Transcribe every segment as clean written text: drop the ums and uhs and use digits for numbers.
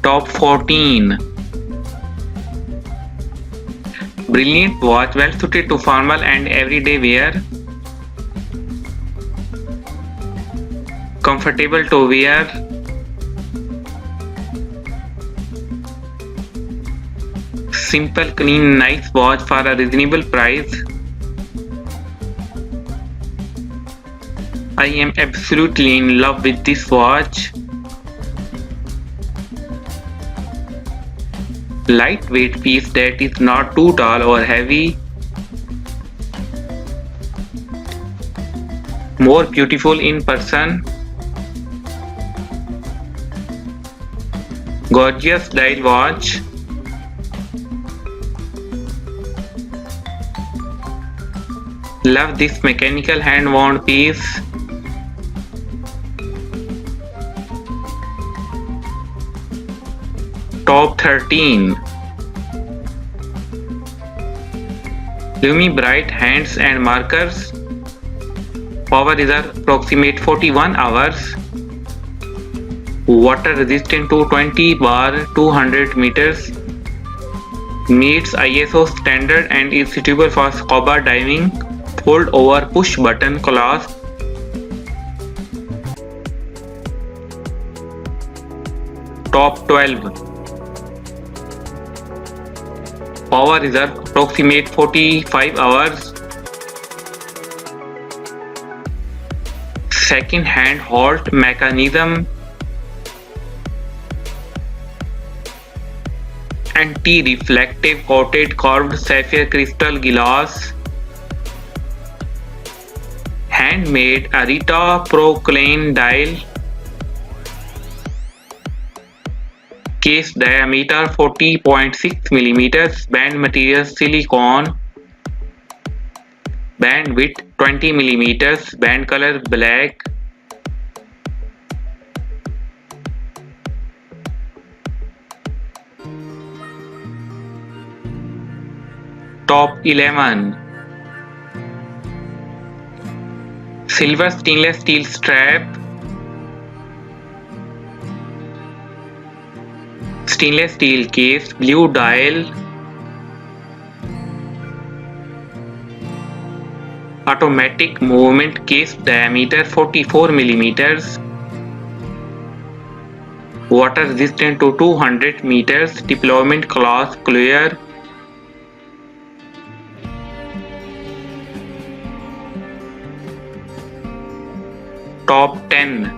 Top 14. Brilliant watch, well suited to formal and everyday wear. Comfortable to wear. Simple, clean, nice watch for a reasonable price. I am absolutely in love with this watch. Lightweight piece that is not too tall or heavy. More beautiful in person. Gorgeous style watch. Love this mechanical hand-wound piece. Top 13. Lumi Bright hands and markers. Power reserve approximate 41 hours. Water resistant to 20 bar 200 meters. Meets ISO standard and is suitable for scuba diving. Fold over push button clasp. Top 12. Power reserve approximate 45 hours. Second hand halt mechanism. Anti-reflective coated curved sapphire crystal glass. Handmade Arita Proclane dial. Case diameter 40.6 mm. Band material silicone. Band width 20 mm. Band color black. Top 11. Silver stainless steel strap. Stainless steel case, blue dial. Automatic movement, case diameter 44 mm. Water resistant to 200 meters. Deployment class clear. Top 10.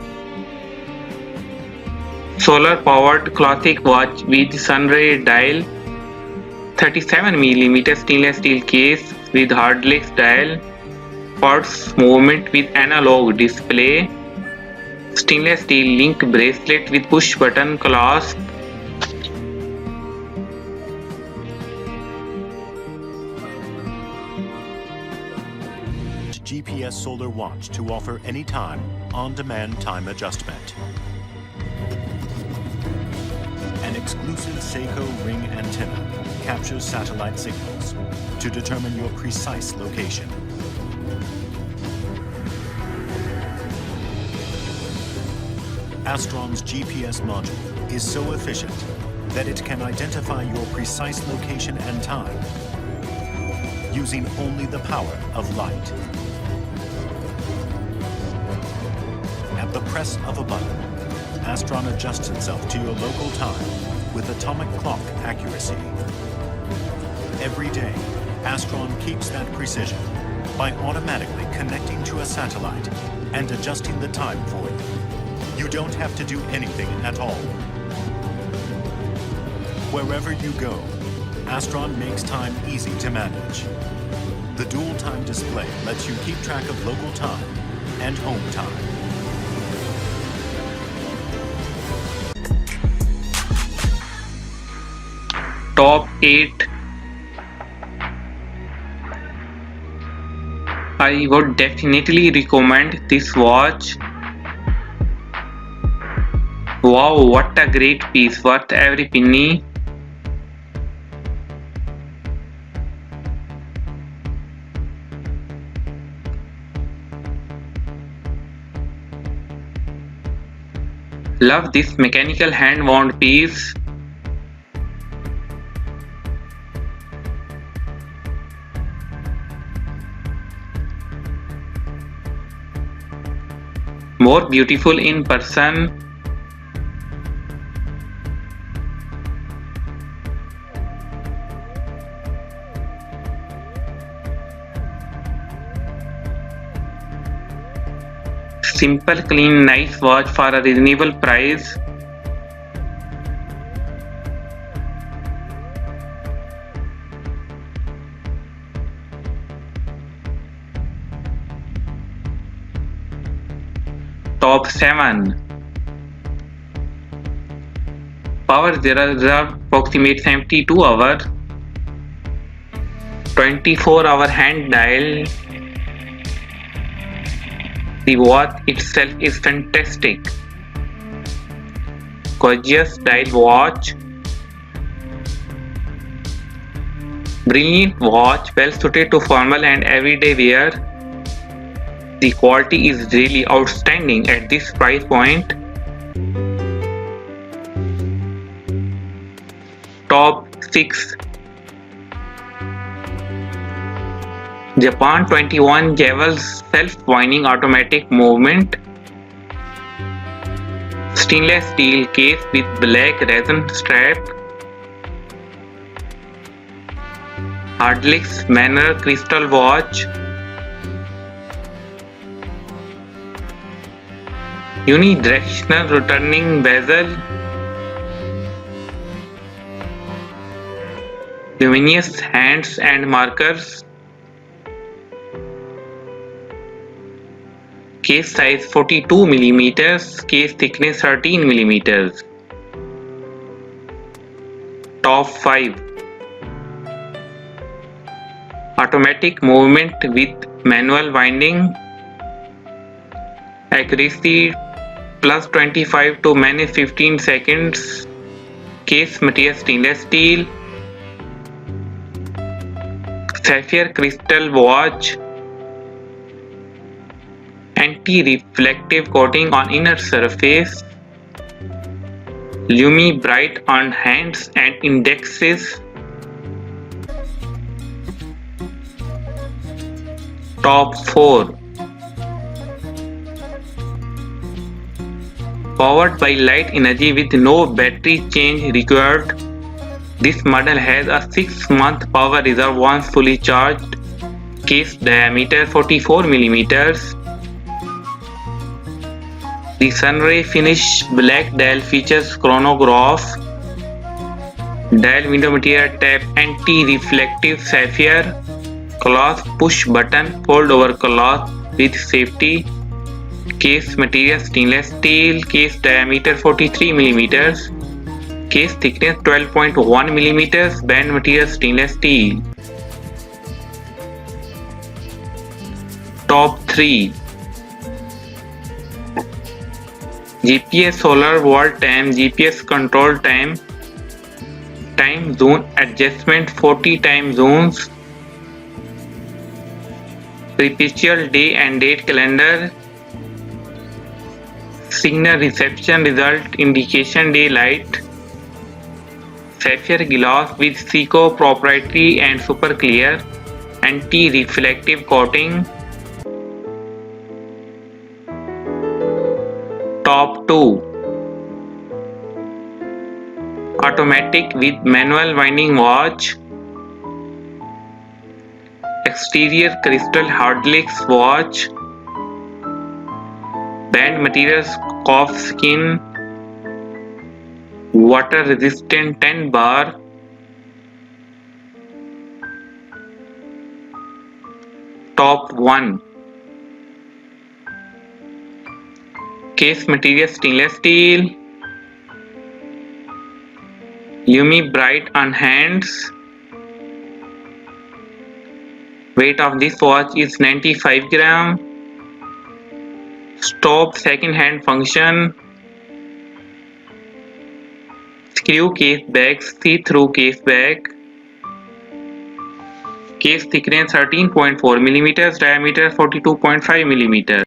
Solar powered classic watch with sunray dial. 37 mm stainless steel case with hardlex dial. Pulse movement with analog display. Stainless steel link bracelet with push button clasp. GPS solar watch to offer anytime, on-demand time adjustment. An exclusive Seiko ring antenna captures satellite signals to determine your precise location. Astron's GPS module is so efficient that it can identify your precise location and time using only the power of light. At the press of a button, Astron adjusts itself to your local time with atomic clock accuracy. Every day, Astron keeps that precision by automatically connecting to a satellite and adjusting the time for you. You don't have to do anything at all. Wherever you go, Astron makes time easy to manage. The dual time display lets you keep track of local time and home time. Top 8. I would definitely recommend this watch. Wow, what a great piece, worth every penny. Love this mechanical hand-wound piece. More beautiful in person. Simple, clean, nice watch for a reasonable price. Top 7. Power reserve approximate 72 hours. 24-hour hand dial. The watch itself is fantastic. Gorgeous dial watch. Brilliant watch, well suited to formal and everyday wear. The quality is really outstanding at this price point. Top 6. Japan 21 Jewels self-winding automatic movement. Stainless steel case with black resin strap. Ardlex Manor crystal watch. Unidirectional returning bezel. Luminous hands and markers. Case size 42 mm, case thickness 13 mm. Top 5. Automatic movement with manual winding. Accuracy plus 25 to minus 15 seconds. Case material stainless steel. Sapphire crystal watch. Anti-reflective coating on inner surface. Lumi bright on hands and indexes. Top 4. Powered by light energy with no battery change required. This model has a 6-month power reserve once fully charged. Case diameter 44 mm. The Sunray finish black dial features chronograph. Dial window material tap anti-reflective sapphire. Cloth push button fold over cloth with safety. Case material stainless steel. Case diameter 43 mm. Case thickness 12.1 mm. Band material stainless steel. Top 3. GPS solar wall time, GPS control time. Time zone adjustment 40 time zones. Perpetual day and date calendar. Signal reception result indication daylight. Sapphire glass with Seiko proprietary and super clear anti-reflective coating. Top 2. Automatic with manual winding watch. Exterior crystal Ardlex watch. Band materials calf skin. Water resistant 10 bar. Top 1. Case material stainless steel. Lumi bright on hands. Weight of this watch is 95 gram. Stop second hand function. Screw case back, see-through case back. Case thickness 13.4 mm, diameter 42.5 mm.